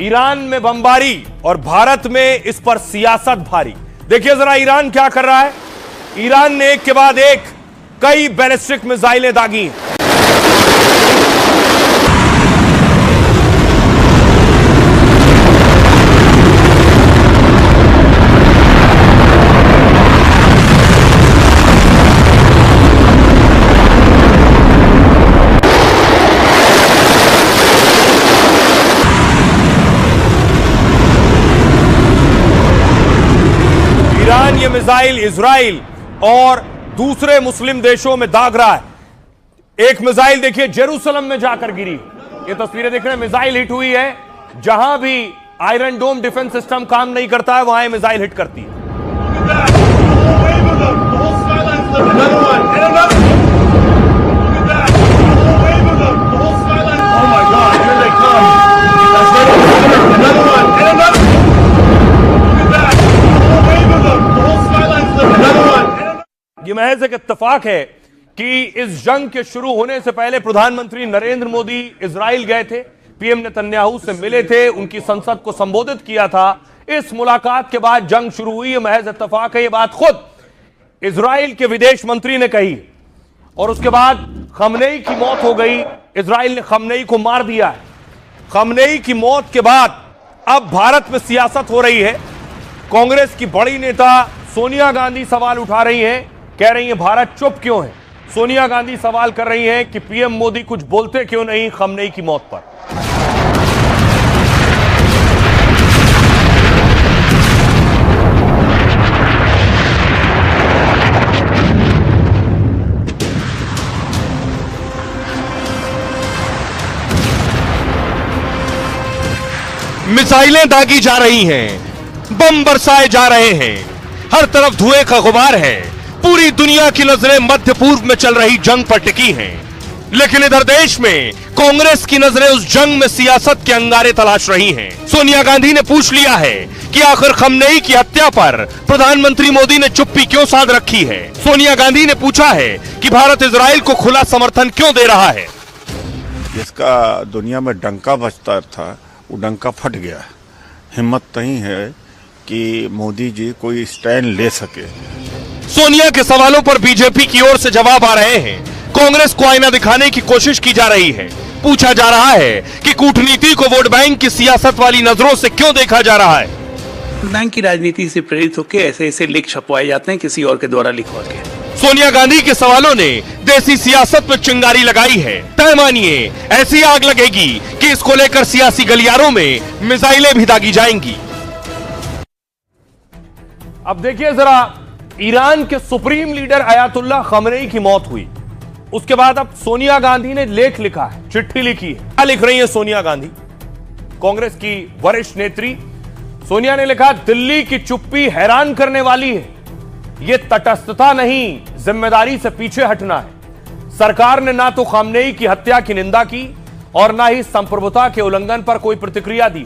Iran में बमबारी और भारत में इस पर सियासत भारी। देखिए जरा ईरान क्या कर रहा है। ईरान ने एक के बाद एक कई बैलिस्टिक मिसाइलें दागी हैं। ईरान ये मिसाइल इजराइल और दूसरे मुस्लिम देशों में दाग रहा है। एक मिसाइल देखिए जेरूसलम में जाकर गिरी। ये तस्वीरें देख रहे हैं, मिसाइल हिट हुई है। जहां भी आयरन डोम डिफेंस सिस्टम काम नहीं करता है वहां ये मिसाइल हिट करती है। ये महज एक इत्तेफाक है कि इस जंग के शुरू होने से पहले प्रधानमंत्री नरेंद्र मोदी इजराइल गए थे, पीएम नेतन्याहू से मिले थे, उनकी संसद को संबोधित किया था। इस मुलाकात के बाद जंग शुरू हुई। महज इत्तेफाक है, ये बात खुद इजराइल के विदेश मंत्री ने कही। और उसके बाद खमनेई की मौत हो गई। इजराइल ने खमनेई को मार दिया है। खमनेई की मौत के बाद अब भारत में सियासत हो रही है। कांग्रेस की बड़ी नेता सोनिया गांधी सवाल उठा रही हैं, कह रही हैं भारत चुप क्यों है। सोनिया गांधी सवाल कर रही हैं कि पीएम मोदी कुछ बोलते क्यों नहीं खमनेई की मौत पर। मिसाइलें दागी जा रही हैं, बम बरसाए जा रहे हैं, हर तरफ धुएं का गुबार है। पूरी दुनिया की नजरें मध्य पूर्व में चल रही जंग पर टिकी हैं। लेकिन इधर देश में कांग्रेस की नजरें उस जंग में सियासत के अंगारे तलाश रही हैं। सोनिया गांधी ने पूछ लिया है कि आखिर खमनेई की हत्या पर प्रधानमंत्री मोदी ने चुप्पी क्यों साध रखी है। सोनिया गांधी ने पूछा है कि भारत इजराइल को खुला समर्थन क्यों दे रहा है। जिसका दुनिया में डंका बजता था वो डंका फट गया। हिम्मत नहीं है कि मोदी जी कोई स्टैंड ले सके। सोनिया के सवालों पर बीजेपी की ओर से जवाब आ रहे हैं। कांग्रेस को आईना दिखाने की कोशिश की जा रही है। पूछा जा रहा है कि कूटनीति को वोट बैंक की सियासत वाली नजरों से क्यों देखा जा रहा है। बैंक की राजनीति से प्रेरित होकर ऐसे ऐसे लिख छपवाए जाते हैं किसी और के द्वारा लिखवा के। सोनिया गांधी के सवालों ने देसी सियासत में चिंगारी लगाई है। तय मानिए ऐसी आग लगेगी कि इसको लेकर सियासी गलियारों में मिसाइलें भी दागी जाएंगी। अब देखिए जरा, ईरान के सुप्रीम लीडर अयातुल्लाह खमनेई की मौत हुई। उसके बाद अब सोनिया गांधी ने लेख लिखा है, चिट्ठी लिखी है। क्या लिख रही है सोनिया गांधी, कांग्रेस की वरिष्ठ नेत्री। सोनिया ने लिखा, दिल्ली की चुप्पी हैरान करने वाली है। यह तटस्थता नहीं, जिम्मेदारी से पीछे हटना है। सरकार ने ना तो खमनेई की हत्या की निंदा की और ना ही संप्रभुता के उल्लंघन पर कोई प्रतिक्रिया दी।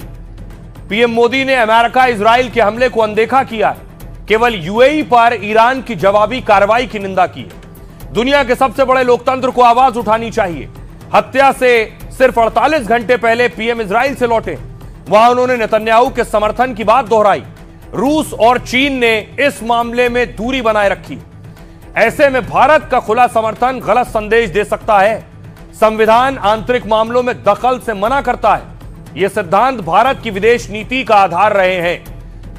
पीएम मोदी ने अमेरिका इजराइल के हमले को अनदेखा किया है। केवल यूएई पर ईरान की जवाबी कार्रवाई की निंदा की है। दुनिया के सबसे बड़े लोकतंत्र को आवाज उठानी चाहिए। हत्या से सिर्फ 48 घंटे पहले पीएम इजराइल से लौटे, वहां उन्होंने नेतन्याहू के समर्थन की बात दोहराई। रूस और चीन ने इस मामले में दूरी बनाए रखी। ऐसे में भारत का खुला समर्थन गलत संदेश दे सकता है। संविधान आंतरिक मामलों में दखल से मना करता है। यह सिद्धांत भारत की विदेश नीति का आधार रहे हैं।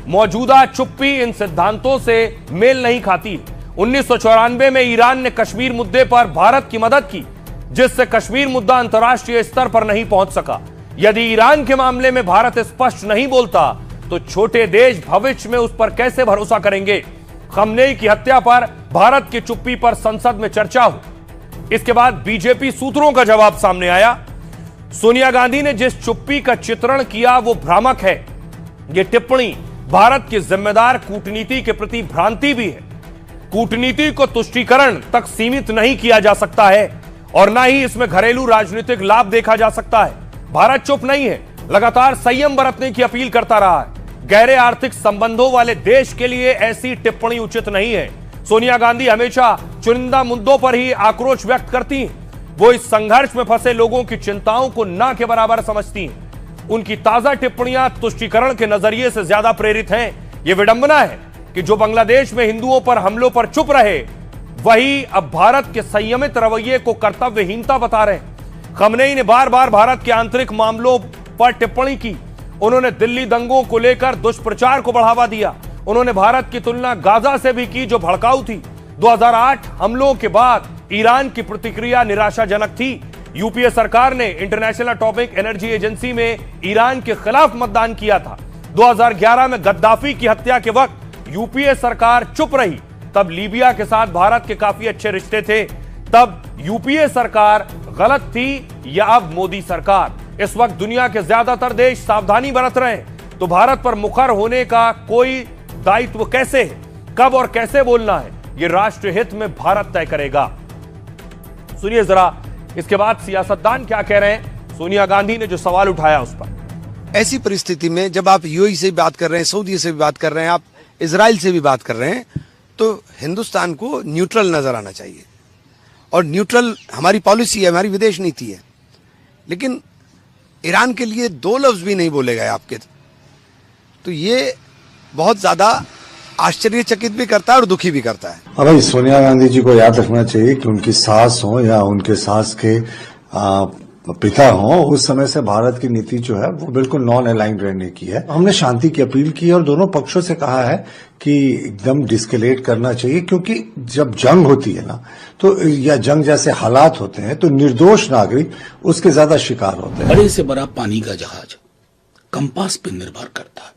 मौजूदा चुप्पी इन सिद्धांतों से मेल नहीं खाती। 1994 में ईरान ने कश्मीर मुद्दे पर भारत की मदद की, जिससे कश्मीर मुद्दा अंतर्राष्ट्रीय स्तर पर नहीं पहुंच सका। यदि ईरान के मामले में भारत स्पष्ट नहीं बोलता तो छोटे देश भविष्य में उस पर कैसे भरोसा करेंगे। खमनेई की हत्या पर भारत की चुप्पी पर संसद में चर्चा हुई। इसके बाद बीजेपी सूत्रों का जवाब सामने आया। सोनिया गांधी ने जिस चुप्पी का चित्रण किया वो भ्रामक है। यह टिप्पणी भारत की जिम्मेदार कूटनीति के प्रति भ्रांति भी है। कूटनीति को तुष्टीकरण तक सीमित नहीं किया जा सकता है और ना ही इसमें घरेलू राजनीतिक लाभ देखा जा सकता है। भारत चुप नहीं है, लगातार संयम बरतने की अपील करता रहा है। गहरे आर्थिक संबंधों वाले देश के लिए ऐसी टिप्पणी उचित नहीं है। सोनिया गांधी हमेशा चुनिंदा मुद्दों पर ही आक्रोश व्यक्त करती हैं। वो इस संघर्ष में फंसे लोगों की चिंताओं को ना के बराबर समझती हैं। उनकी ताजा टिप्पणियां तुष्टीकरण के नजरिए से ज्यादा प्रेरित हैं। यह विडंबना है कि जो बांग्लादेश में हिंदुओं पर हमलों पर चुप रहे, वही अब भारत के संयमित रवैये को कर्तव्यहीनता बता रहे हैं। खमनेई ने बार बार भारत के आंतरिक मामलों पर टिप्पणी की। उन्होंने दिल्ली दंगों को लेकर दुष्प्रचार को बढ़ावा दिया। उन्होंने भारत की तुलना गाजा से भी की, जो भड़काऊ थी। 2008 हमलों के बाद ईरान की प्रतिक्रिया निराशाजनक थी। यूपीए सरकार ने इंटरनेशनल एटॉमिक एनर्जी एजेंसी में ईरान के खिलाफ मतदान किया था। 2011 में गद्दाफी की हत्या के वक्त यूपीए सरकार चुप रही। तब लीबिया के साथ भारत के काफी अच्छे रिश्ते थे। तब यूपीए सरकार गलत थी या अब मोदी सरकार? इस वक्त दुनिया के ज्यादातर देश सावधानी बरत रहे हैं, तो भारत पर मुखर होने का कोई दायित्व कैसे है? कब और कैसे बोलना है, यह राष्ट्र हित में भारत तय करेगा। सुनिए जरा इसके बाद सियासतदान क्या कह रहे हैं। सोनिया गांधी ने जो सवाल उठाया उस पर। ऐसी परिस्थिति में जब आप यूएई से भी बात कर रहे हैं, सऊदी से भी बात कर रहे हैं, आप इजराइल से भी बात कर रहे हैं, तो हिंदुस्तान को न्यूट्रल नजर आना चाहिए। और न्यूट्रल हमारी पॉलिसी है, हमारी विदेश नीति है। लेकिन ईरान के लिए दो लफ्ज भी नहीं बोले गए आपके, तो ये बहुत ज्यादा आश्चर्यचकित भी करता है और दुखी भी करता है। अब भाई सोनिया गांधी जी को याद रखना चाहिए कि उनकी सास हो या उनके सास के पिता हो, उस समय से भारत की नीति जो है वो बिल्कुल नॉन अलाइंड रहने की है। हमने शांति की अपील की और दोनों पक्षों से कहा है कि एकदम डिस्केलेट करना चाहिए, क्योंकि जब जंग होती है ना, तो या जंग जैसे हालात होते हैं तो निर्दोष नागरिक उसके ज्यादा शिकार होते हैं। बड़े से बड़ा पानी का जहाज कंपास पे निर्भर करता है।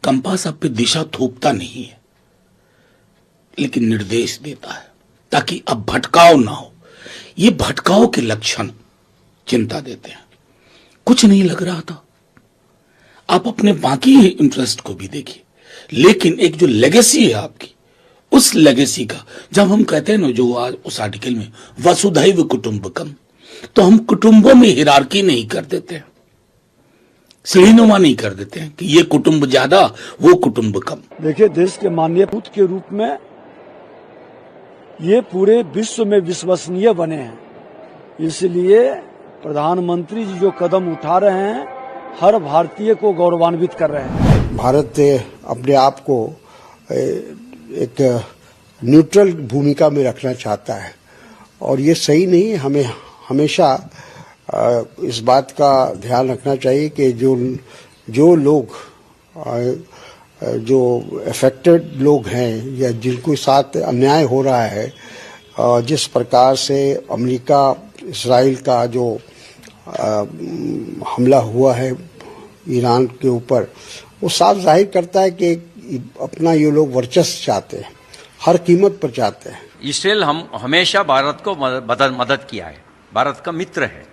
कंपास आप पे दिशा थोपता नहीं है, लेकिन निर्देश देता है ताकि अब भटकाव ना हो। ये भटकाव के लक्षण चिंता देते हैं। कुछ नहीं लग रहा था, आप अपने बाकी इंटरेस्ट को भी देखिए, लेकिन एक जो लेगेसी है आपकी, उस लेगेसी का जब हम कहते हैं ना, जो आज उस आर्टिकल में वसुधैव कुटुंबकम, तो हम कुटुंबों में हिरार्की नहीं कर देते हैं, श्रेणीनुमा नहीं कर देते हैं कि ये कुटुंब ज्यादा वो कुटुंब कम। देखिए, देश के माननीय पूत के रूप में ये पूरे विश्व में विश्वसनीय बने हैं। इसलिए प्रधानमंत्री जी जो कदम उठा रहे हैं, हर भारतीय को गौरवान्वित कर रहे हैं। भारत अपने आप को एक न्यूट्रल भूमिका में रखना चाहता है और ये सही नहीं है। हमें हमेशा इस बात का ध्यान रखना चाहिए कि जो लोग जो अफेक्टेड लोग हैं या जिनको साथ अन्याय हो रहा है, जिस प्रकार से अमेरिका इजराइल का जो हमला हुआ है ईरान के ऊपर, वो साफ जाहिर करता है कि अपना ये लोग वर्चस्व चाहते हैं, हर कीमत पर चाहते हैं। इस्राइल हम हमेशा भारत को मदद किया है, भारत का मित्र है,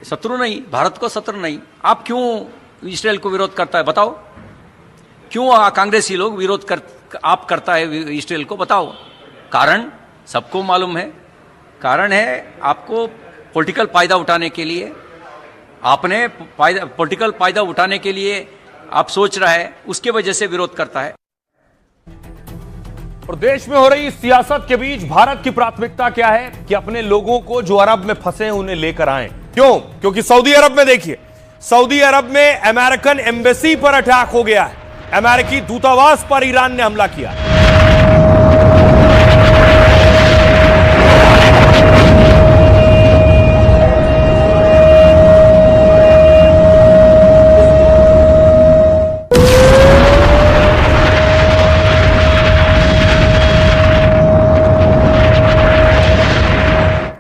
शत्रु नहीं, भारत को शत्रु नहीं। आप क्यों इस्राइल को विरोध करता है बताओ? क्यों कांग्रेसी लोग विरोध करता है इस्राइल को, बताओ? कारण सबको मालूम है। कारण है आपको पॉलिटिकल फायदा उठाने के लिए, आपने पॉलिटिकल फायदा उठाने के लिए आप सोच रहा है, उसके वजह से विरोध करता है। और देश में हो रही सियासत के बीच भारत की प्राथमिकता क्या है कि अपने लोगों को जो अरब में फंसे हैं उन्हें लेकर आएं। क्यों? क्योंकि सऊदी अरब में देखिए, सऊदी अरब में अमेरिकन एम्बेसी पर अटैक हो गया है। अमेरिकी दूतावास पर ईरान ने हमला किया।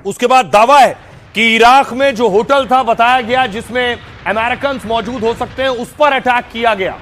उसके बाद दावा है कि इराक में जो होटल था बताया गया जिसमें अमेरिकन मौजूद हो सकते हैं, उस पर अटैक किया गया।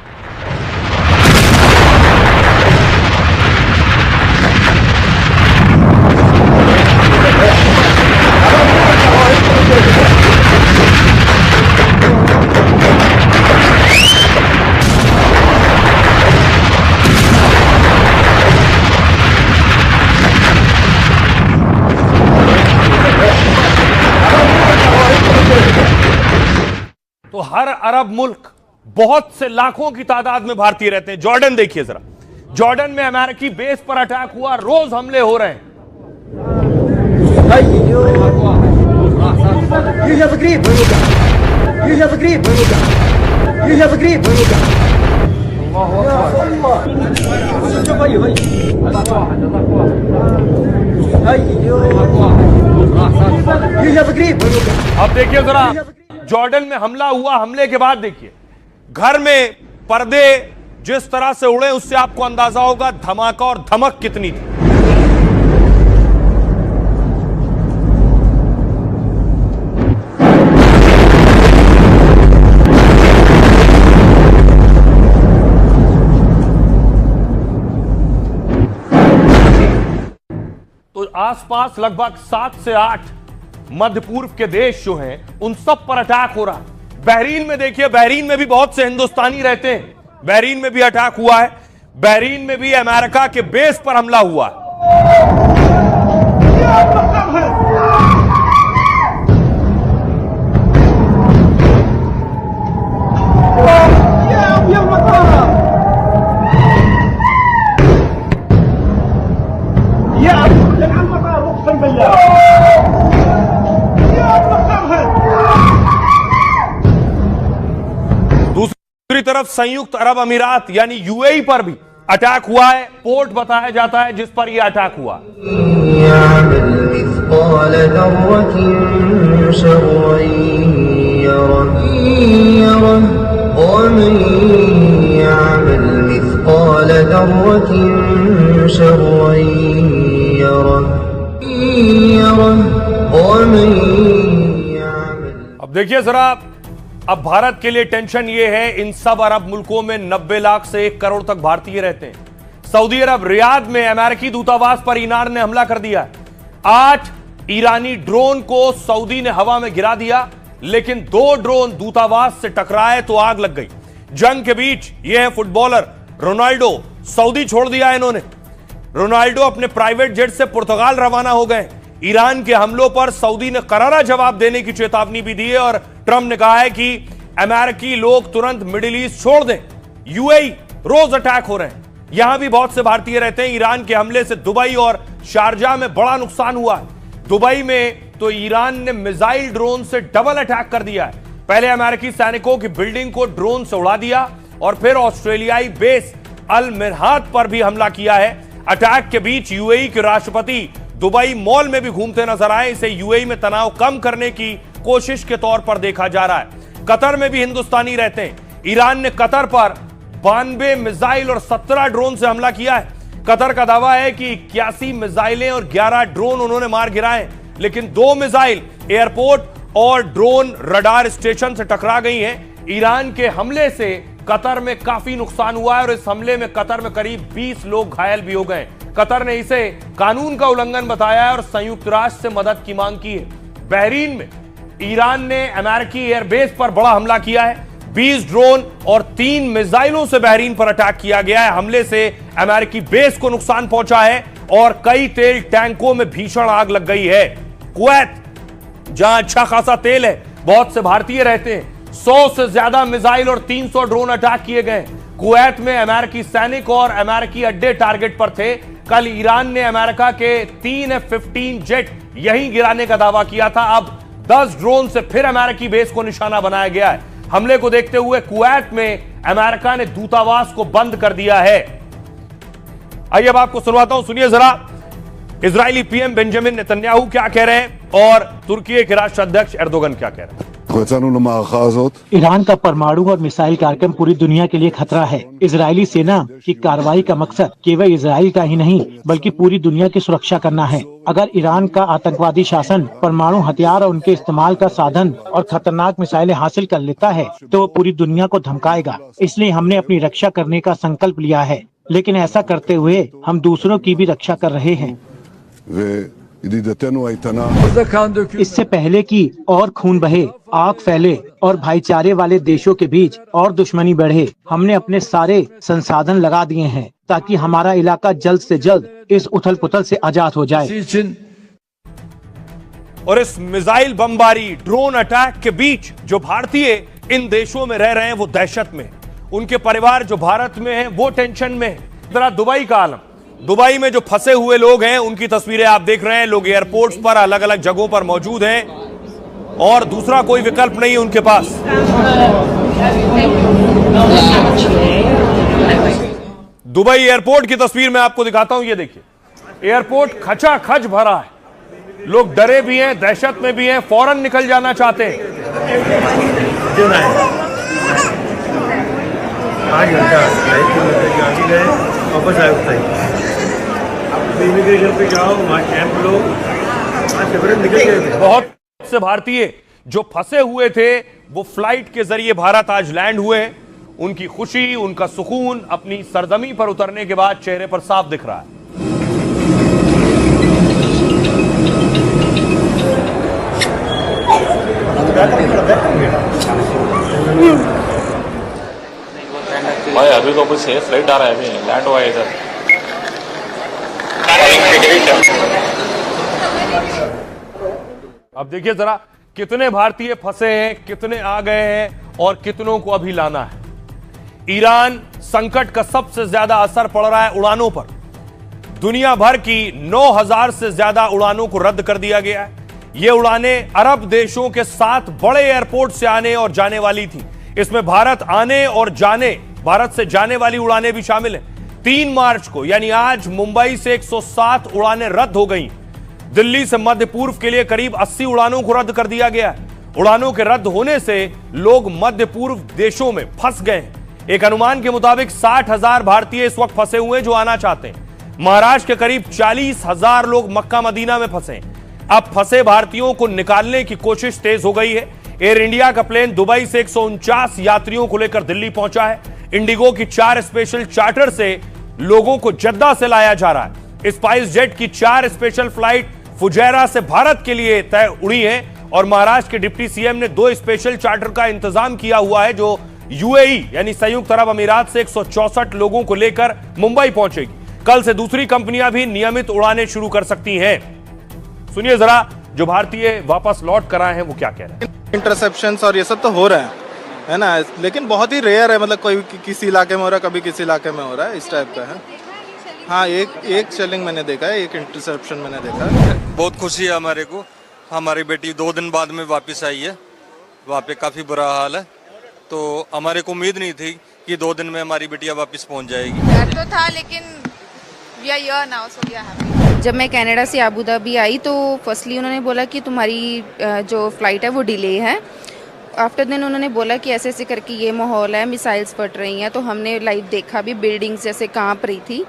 तो हर अरब मुल्क बहुत से लाखों की तादाद में भारतीय रहते हैं। जॉर्डन देखिए जरा, जॉर्डन में अमेरिकी बेस पर अटैक हुआ, रोज हमले हो रहे हैं। अब देखिए जरा, जॉर्डन में हमला हुआ, हमले के बाद देखिए घर में पर्दे जिस तरह से उड़े, उससे आपको अंदाजा होगा धमाका और धमक कितनी थी। तो आसपास लगभग 7 से 8 मध्य पूर्व के देश जो हैं उन सब पर अटैक हो रहा है। बहरीन में देखिए, बहरीन में भी बहुत से हिंदुस्तानी रहते हैं, बहरीन में भी अटैक हुआ है। बहरीन में भी अमेरिका के बेस पर हमला हुआ है। दूसरी तरफ संयुक्त अरब अमीरात यानी यूएई पर भी अटैक हुआ है। पोर्ट बताया जाता है जिस पर यह अटैक हुआ। अब देखिए जरा, अब भारत के लिए टेंशन ये है, इन सब अरब मुल्कों में 90 लाख से 1 करोड़ तक भारतीय रहते हैं। सऊदी अरब रियाद में अमेरिकी दूतावास पर ईरान ने हमला कर दिया। 8 ईरानी ड्रोन को सऊदी ने हवा में गिरा दिया, लेकिन 2 ड्रोन दूतावास से टकराए तो आग लग गई। जंग के बीच ये है फुटबॉलर रोनाल्डो, सऊदी छोड़ दिया इन्होंने। रोनाल्डो अपने प्राइवेट जेट से पुर्तगाल रवाना हो गए। ईरान के हमलों पर सऊदी ने करारा जवाब देने की चेतावनी भी दी है और ट्रंप ने कहा है कि अमेरिकी लोग तुरंत मिडिल ईस्ट छोड़ दें। यूएई रोज अटैक हो रहे हैं, यहां भी बहुत से भारतीय रहते हैं। ईरान के हमले से दुबई और शारजाह में बड़ा नुकसान हुआ है। दुबई में तो ईरान ने मिसाइल ड्रोन से डबल अटैक कर दिया है। पहले अमेरिकी सैनिकों की बिल्डिंग को ड्रोन से उड़ा दिया और फिर ऑस्ट्रेलियाई बेस अल मिरहात पर भी हमला किया है। अटैक के बीच यूएई के राष्ट्रपति दुबई मॉल में भी घूमते नजर आए। इसे यूएई में तनाव कम करने की कोशिश के तौर पर देखा जा रहा है। कतर में भी हिंदुस्तानी रहते हैं। ईरान ने कतर पर 92 मिसाइल और 17 ड्रोन से हमला किया है। कतर का दावा है कि 81 मिसाइलें और 11 ड्रोन उन्होंने मार गिराए, लेकिन 2 मिसाइल एयरपोर्ट और ड्रोन रडार स्टेशन से टकरा गई हैं। ईरान के हमले से कतर में काफी नुकसान हुआ है और इस हमले में कतर में करीब 20 लोग घायल भी हो गए। कतर ने इसे कानून का उल्लंघन बताया है और संयुक्त राष्ट्र से मदद की मांग की है। बहरीन में ईरान ने अमेरिकी एयरबेस पर बड़ा हमला किया है। 20 ड्रोन और 3 मिसाइलों से बहरीन पर अटैक किया गया है। हमले से अमेरिकी बेस को नुकसान पहुंचा है और कई तेल टैंकों में भीषण आग लग गई है। कुवैत, जहां अच्छा खासा तेल है, बहुत से भारतीय रहते हैं, 100 से ज्यादा मिसाइल और 300 ड्रोन अटैक किए गए। कुवैत में अमेरिकी सैनिक और अमेरिकी अड्डे टारगेट पर थे। कल ईरान ने अमेरिका के 3 F-15 जेट यहीं गिराने का दावा किया था। अब 10 ड्रोन से फिर अमेरिकी बेस को निशाना बनाया गया है। हमले को देखते हुए कुवैत में अमेरिका ने दूतावास को बंद कर दिया है। आइए अब आपको सुनवाता हूं, सुनिए जरा इजरायली पीएम बेंजामिन नेतन्याहू क्या कह रहे हैं और तुर्की के राष्ट्राध्यक्ष एर्दोगन क्या कह रहे हैं। ईरान का परमाणु और मिसाइल कार्यक्रम पूरी दुनिया के लिए खतरा है। इजरायली सेना की कार्रवाई का मकसद केवल इजराइल का ही नहीं बल्कि पूरी दुनिया की सुरक्षा करना है। अगर ईरान का आतंकवादी शासन परमाणु हथियार और उनके इस्तेमाल का साधन और खतरनाक मिसाइलें हासिल कर लेता है तो वो पूरी दुनिया को धमकाएगा। इसलिए हमने अपनी रक्षा करने का संकल्प लिया है, लेकिन ऐसा करते हुए हम दूसरों की भी रक्षा कर रहे हैं। इससे पहले कि और खून बहे, आग फैले और भाईचारे वाले देशों के बीच और दुश्मनी बढ़े, हमने अपने सारे संसाधन लगा दिए हैं ताकि हमारा इलाका जल्द से जल्द इस उथल पुथल से आजाद हो जाए। और इस मिसाइल बमबारी, ड्रोन अटैक के बीच जो भारतीय इन देशों में रह रहे हैं वो दहशत में, उनके परिवार जो भारत में हैं वो टेंशन में है। जरा दुबई का आलम, दुबई में जो फंसे हुए लोग हैं उनकी तस्वीरें आप देख रहे हैं। लोग एयरपोर्ट्स पर अलग अलग जगहों पर मौजूद हैं। और दूसरा कोई विकल्प नहीं है उनके पास। दुबई एयरपोर्ट की तस्वीर मैं आपको दिखाता हूं। ये देखिए, एयरपोर्ट खचाखच भरा है, लोग डरे भी हैं, दहशत में भी हैं, फौरन निकल जाना चाहते हैं। 5 घंटा गए, वापस आए उतना ही। अब इमिग्रेशन पे जाओ, वहाँ कैंप लो, निकल गए थे। बहुत से भारतीय जो फंसे हुए थे वो फ्लाइट के जरिए भारत आज लैंड हुए हैं। उनकी खुशी, उनका सुकून अपनी सरजमी पर उतरने के बाद चेहरे पर साफ दिख रहा है। भाई अभी तो कुछ है, फ्लाइट आ रहा है, अभी लैंड हुआ है इधर। अब देखिए जरा, कितने भारतीय फंसे हैं, कितने आ गए हैं और कितनों को अभी लाना है। ईरान संकट का सबसे ज्यादा असर पड़ रहा है उड़ानों पर। दुनिया भर की 9000 से ज्यादा उड़ानों को रद्द कर दिया गया है। ये उड़ानें अरब देशों के 7 बड़े एयरपोर्ट से आने और जाने वाली थी। इसमें भारत से जाने वाली उड़ानें भी शामिल हैं। 3 मार्च को यानी आज मुंबई से 107 उड़ानें रद्द हो गई। दिल्ली से मध्य पूर्व के लिए करीब 80 उड़ानों को रद्द कर दिया गया है। उड़ानों के रद्द होने से लोग मध्य पूर्व देशों में फंस गए हैं। एक अनुमान के मुताबिक 60,000 भारतीय इस वक्त फंसे हुए जो आना चाहते हैं। महाराष्ट्र के करीब 40,000 लोग मक्का मदीना में फंसे हैं। अब फंसे भारतीयों को निकालने की कोशिश तेज हो गई है। एयर इंडिया का प्लेन दुबई से 149 यात्रियों को लेकर दिल्ली पहुंचा है। इंडिगो की 4 स्पेशल चार्टर से लोगों को जद्दा से लाया जा रहा है। स्पाइस जेट की 4 स्पेशल फ्लाइट फुजैरा से भारत के लिए तय उड़ी है और महाराष्ट्र के डिप्टी सीएम ने 2 स्पेशल चार्टर का इंतजाम किया हुआ है जो यूएई यानी संयुक्त अरब अमीरात से 164 लोगों को लेकर मुंबई पहुंचेगी। कल से दूसरी कंपनियां भी नियमित उड़ानें शुरू कर सकती हैं। सुनिए जरा, जो भारतीय वापस लौट कर आए हैं वो क्या कह रहे हैं। इंटरसेप्शंस और ये सब तो हो रहे हैं, है ना, लेकिन बहुत ही रेयर है। मतलब कोई किसी इलाके में हो रहा है, कभी किसी इलाके में हो रहा है, इस टाइप का है। हाँ, एक शेलिंग मैंने देखा है, एक इंटरसेप्शन मैंने देखा है। बहुत खुशी है हमारे को। हमारी बेटी 2 दिन बाद में वापस आई है। वहाँ पे काफ़ी बुरा हाल है, तो हमारे को उम्मीद नहीं थी कि 2 दिन में हमारी बेटियाँ वापस पहुँच जाएगी। डर तो था, लेकिन we are here now, so we are happy। जब मैं कनाडा से अबू धाबी आई तो फर्स्टली उन्होंने बोला कि तुम्हारी जो फ़्लाइट है वो डिले है। आफ्टर देन उन्होंने बोला कि ऐसे ऐसे करके ये माहौल है, मिसाइल्स फट रही हैं। तो हमने लाइव देखा भी, बिल्डिंग्स जैसे कांप रही थी।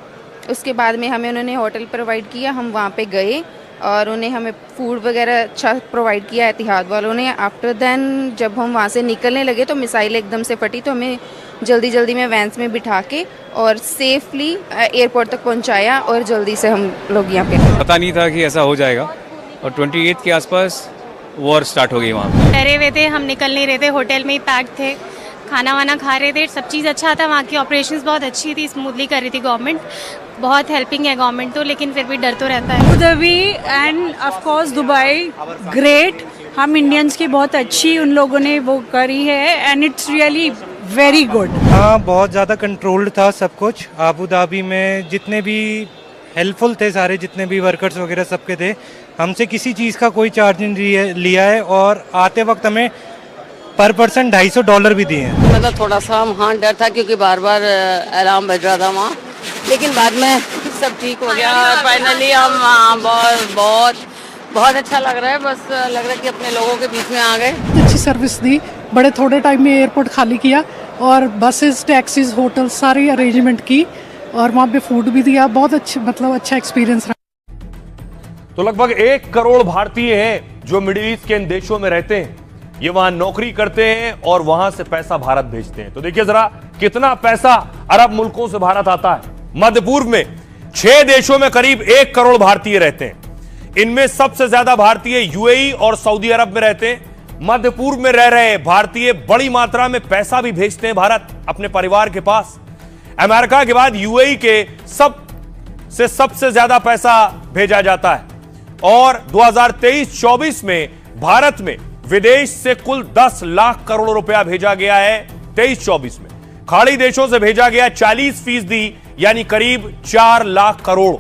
उसके बाद में हमें उन्होंने होटल प्रोवाइड किया, हम वहाँ पे गए और उन्हें हमें फूड वगैरह अच्छा प्रोवाइड किया एतिहाद वालों ने। आफ्टर देन जब हम वहाँ से निकलने लगे तो मिसाइल एकदम से फटी, तो हमें जल्दी जल्दी में वैन्स में बिठा के और सेफली एयरपोर्ट तक पहुँचाया और जल्दी से हम लोग यहाँ पे। पता नहीं था कि ऐसा हो जाएगा और 28 के आसपास वॉर स्टार्ट हो गई। वहाँ डरे हुए थे, हम निकल नहीं रहे थे, होटल में ही पैक थे, खाना वाना खा रहे थे, सब चीज़ अच्छा था। वहाँ की ऑपरेशंस बहुत अच्छी थी, स्मूथली कर रही थी गवर्नमेंट, बहुत हेल्पिंग है गवर्नमेंट तो, लेकिन फिर भी डर तो रहता है। Abu Dhabi end of course Dubai great. हम इंडियंस की बहुत अच्छी उन लोगों ने वो करी है and it's really very good. हाँ, बहुत ज़्यादा कंट्रोल्ड था सब कुछ। अबू धाबी में जितने भी हेल्पफुल थे सारे, जितने भी वर्कर्स वगैरह सबके थे, हमसे किसी चीज़ का कोई चार्ज नहीं लिया है और आते वक्त हमें पर पर्सन $250 भी दिए हैं। मतलब थोड़ा सा हाँ डर था क्योंकि बार बार अलार्म बज रहा था वहाँ, लेकिन बाद में सब ठीक हो गया। फाइनली हम बहुत अच्छा लग रहा है। बस लग रहा है कि अपने लोगों के बीच में आ गए। अच्छी सर्विस दी, बड़े थोड़े टाइम में एयरपोर्ट खाली किया और बसेस, टैक्सीज, होटल सारी अरेंजमेंट की और वहाँ पे फूड भी दिया। बहुत अच्छी, मतलब अच्छा एक्सपीरियंस रहा। तो लगभग 1 करोड़ भारतीय हैं जो मिडिल ईस्ट के इन देशों में रहते हैं। ये वहां नौकरी करते हैं और वहां से पैसा भारत भेजते हैं। तो देखिए जरा, कितना पैसा अरब मुल्कों से भारत आता है। मध्य पूर्व में 6 देशों में करीब 1 करोड़ भारतीय रहते हैं। इनमें सबसे ज्यादा भारतीय यूएई और सऊदी अरब में रहते हैं। मध्य पूर्व में रह रहे भारतीय बड़ी मात्रा में पैसा भी भेजते हैं भारत अपने परिवार के पास। अमेरिका के बाद यूएई के सबसे ज्यादा पैसा भेजा जाता है और 2023-24 में भारत में विदेश से कुल 10 लाख करोड़ रुपया भेजा गया है। 23-24 में खाड़ी देशों से भेजा गया 40% यानी करीब 4 लाख करोड़।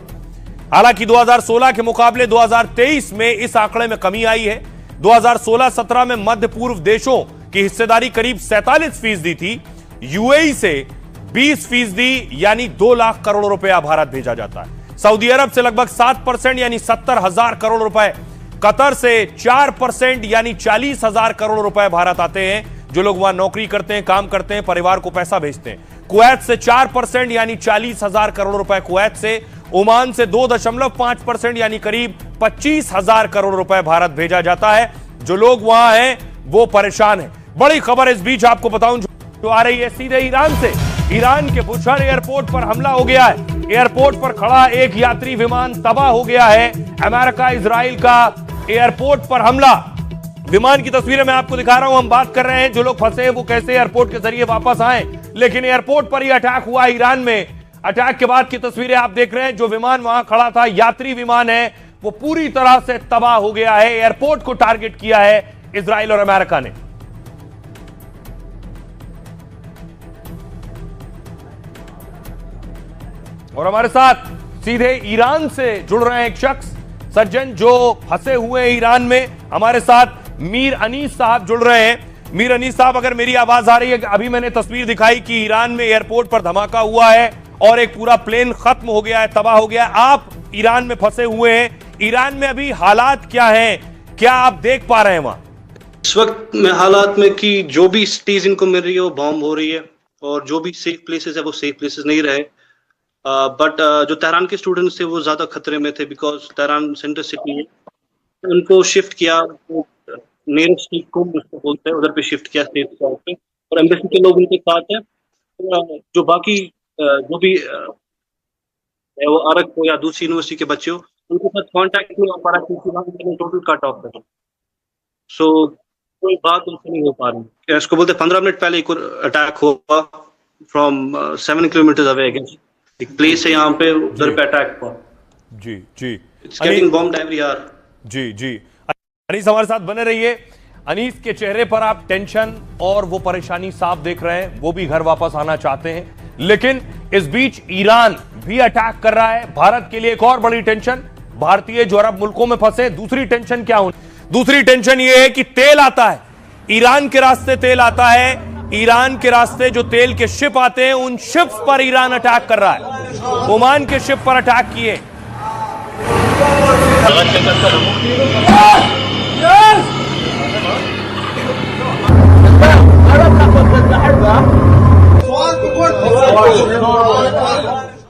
हालांकि 2016 के मुकाबले 2023 में इस आंकड़े में कमी आई है। 2016-17 में मध्य पूर्व देशों की हिस्सेदारी करीब 47% थी। यूएई से 20% यानी 2 लाख करोड़ रुपया भारत भेजा जाता है। सऊदी अरब से लगभग 7% यानी 70,000 करोड़ रुपए, कतर से 4% यानी 40,000 करोड़ रुपए भारत आते हैं। जो लोग वहां नौकरी करते हैं, काम करते हैं, परिवार को पैसा भेजते हैं। कुवैत से 4% यानी 40,000 करोड़ रुपए कुवैत से। ओमान से 2.5% यानी करीब 25,000 करोड़ रुपए भारत भेजा जाता है। जो लोग वहां हैं वो परेशान हैं। बड़ी खबर इस बीच आपको बताऊं जो आ रही है सीधे ईरान से। ईरान के बुशहर एयरपोर्ट पर हमला हो गया है। एयरपोर्ट पर खड़ा एक यात्री विमान तबाह हो गया है। अमेरिका इजराइल का एयरपोर्ट पर हमला। विमान की तस्वीरें मैं आपको दिखा रहा हूं। हम बात कर रहे हैं जो लोग फंसे हैं वो कैसे एयरपोर्ट के जरिए वापस आए, लेकिन एयरपोर्ट पर ही अटैक हुआ ईरान में। अटैक के बाद की तस्वीरें आप देख रहे हैं। जो विमान वहां खड़ा था, यात्री विमान है, वो पूरी तरह से तबाह हो गया है। एयरपोर्ट को टारगेट किया है इजराइल और अमेरिका ने। और हमारे साथ सीधे ईरान से जुड़ रहे हैं एक शख्स, सज्जन जो फंसे हुए हैं ईरान में। हमारे साथ मीर अनीस साहब जुड़ रहे हैं। मीर अनीस साहब, अगर मेरी आवाज आ रही है, अभी मैंने तस्वीर दिखाई कि ईरान में एयरपोर्ट पर धमाका हुआ है और एक पूरा प्लेन खत्म हो गया है, तबाह हो गया है। आप ईरान में फंसे हुए हैं। ईरान में अभी हालात क्या हैं, क्या आप देख पा रहे हैं वहां इस वक्त में हालात में कि जो भी सिटीज इनको मिल रही है वो बॉम्ब हो रही है और जो भी सेफ प्लेसेस है वो सेफ प्लेसेस नहीं रहे। बट जो तेहरान के स्टूडेंट्स थे वो ज्यादा खतरे में थे बिकॉज तेहरान सेंटर सिटी है। उनको शिफ्ट किया, नियरेस्ट को बोलते हैं, उधर पे शिफ्ट किया स्टेट साइड पे, और एम्बेसी के लोग उनके साथ हैं। जो बाकी जो भी वो अरक हो या दूसरी यूनिवर्सिटी के बच्चे हो, उनके साथ कांटेक्ट नहीं हो पा रहा क्योंकि टोटल कट ऑफ है। सो कोई बात उनसे नहीं हो पा रही। इसको बोलते 15 मिनट पहले एक अटैक हुआ फ्रॉम 7 किलोमीटर अवे अगेंस्ट एक प्लेस है यहाँ पे, उधर पे अटैक हुआ। जी जी, it's getting bombed every hour. जी जी, अनीस हमारे साथ बने रहिए। अनीस के चेहरे पर आप टेंशन और वो परेशानी साफ देख रहे हैं। वो भी घर वापस आना चाहते हैं, लेकिन इस बीच ईरान भी अटैक कर रहा है। भारत के लिए एक और बड़ी टेंशन, भारतीय जो अरब मुल्कों में फंसे। दूसरी टेंशन क्या होनी? दूसरी टेंशन ये है कि तेल आता है, ईरान के रास्ते तेल आता है। ईरान के रास्ते जो तेल के शिप आते हैं, उन शिप्स पर ईरान अटैक कर रहा है। ओमान के शिप पर अटैक किए।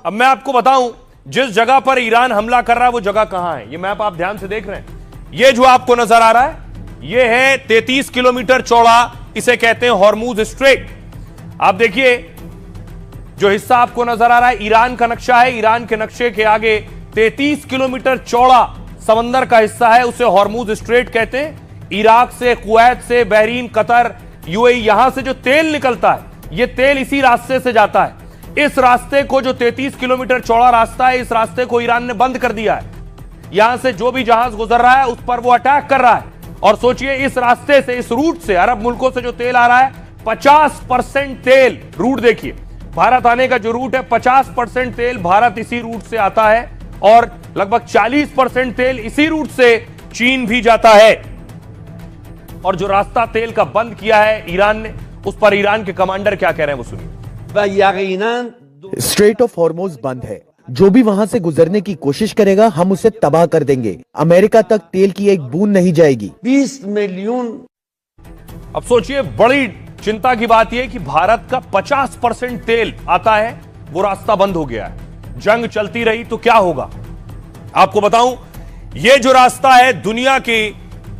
अब मैं आपको बताऊं जिस जगह पर ईरान हमला कर रहा है वो जगह कहां है। ये मैप आप ध्यान से देख रहे हैं। ये जो आपको नजर आ रहा है, ये है 33 किलोमीटर चौड़ा, इसे कहते हैं हॉर्मुज स्ट्रेट। आप देखिए जो हिस्सा आपको नजर आ रहा है ईरान का नक्शा है। ईरान के नक्शे के आगे 33 किलोमीटर चौड़ा समंदर का हिस्सा है, उसे हॉर्मुज स्ट्रेट कहते हैं। इराक से, कुवैत से, बहरीन, कतर, यूएई, यहां से जो तेल निकलता है, ये तेल इसी रास्ते से जाता है। इस रास्ते को, जो 33 किलोमीटर चौड़ा रास्ता है, इस रास्ते को ईरान ने बंद कर दिया है। यहां से जो भी जहाज गुजर रहा है उस पर वो अटैक कर रहा है। और सोचिए इस रास्ते से, इस रूट से, अरब मुल्कों से जो तेल आ रहा है, 50% तेल, रूट देखिए, भारत आने का जो रूट है, 50% तेल भारत इसी रूट से आता है और लगभग 40% तेल इसी रूट से चीन भी जाता है। और जो रास्ता तेल का बंद किया है ईरान ने, उस पर ईरान के कमांडर क्या कह रहे हैं वो सुनिए। स्ट्रेट ऑफ हॉर्मुज बंद है, जो भी वहां से गुजरने की कोशिश करेगा हम उसे तबाह कर देंगे। अमेरिका तक तेल की एक बूंद नहीं जाएगी। 20 मिलियन। अब सोचिए, बड़ी चिंता की बात यह कि भारत का 50% तेल आता है, वो रास्ता बंद हो गया है। जंग चलती रही तो क्या होगा? आपको बताऊं, यह जो रास्ता है, दुनिया के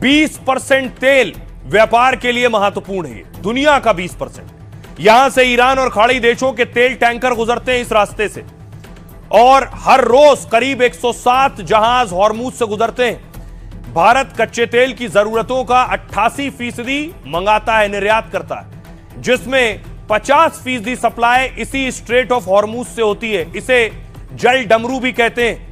20% तेल व्यापार के लिए महत्वपूर्ण है। दुनिया का 20%। यहां से ईरान और खाड़ी देशों के तेल टैंकर गुजरते हैं इस रास्ते से, और हर रोज करीब 107 जहाज हॉर्मुज से गुजरते हैं। भारत कच्चे तेल की जरूरतों का 88% मंगाता है, निर्यात करता है, जिसमें 50% सप्लाई इसी स्ट्रेट ऑफ हॉर्मुज से होती है। इसे जल डमरू भी कहते हैं।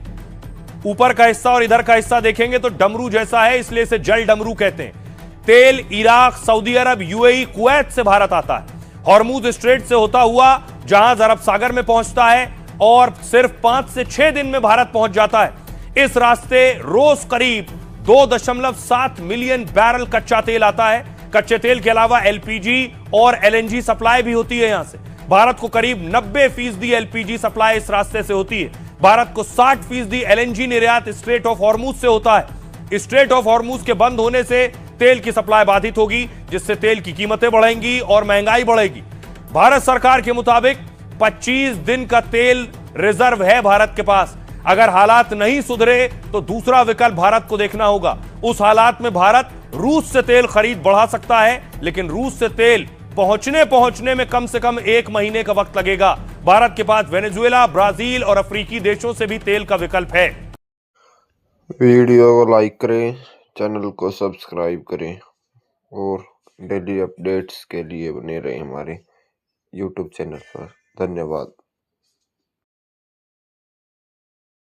ऊपर का हिस्सा और इधर का हिस्सा देखेंगे तो डमरू जैसा है, इसलिए इसे जल डमरू कहते हैं। तेल इराक, सऊदी अरब, यूएई, कुवैत से भारत आता है। हॉर्मुज स्ट्रेट से होता हुआ जहाज अरब सागर में पहुंचता है और सिर्फ 5 से 6 दिन में भारत पहुंच जाता है। इस रास्ते रोज करीब 2.7 मिलियन बैरल कच्चा तेल आता है। कच्चे तेल के अलावा एलपीजी और एलएनजी सप्लाई भी होती है। यहां से भारत को करीब 90% एलपीजी सप्लाई इस रास्ते से होती है। भारत को 60% एलएनजी निर्यात स्ट्रेट ऑफ हॉर्मुज से होता है। स्ट्रेट ऑफ हॉर्मुज के बंद होने से तेल की सप्लाई बाधित होगी, जिससे तेल की कीमतें बढ़ेंगी और महंगाई बढ़ेगी। भारत सरकार के मुताबिक 25 दिन का तेल रिजर्व है भारत के पास। अगर हालात नहीं सुधरे तो दूसरा विकल्प भारत को देखना होगा। उस हालात में भारत रूस से तेल खरीद बढ़ा सकता है, लेकिन रूस से तेल पहुंचने में कम से कम 1 महीने का वक्त लगेगा। भारत के पास वेनेजुएला, ब्राजील और अफ्रीकी देशों से भी तेल का विकल्प है। वीडियो को लाइक करें, चैनल को सब्सक्राइब करें और डेली अपडेट्स के लिए बने रहें हमारे YouTube चैनल पर। धन्यवाद।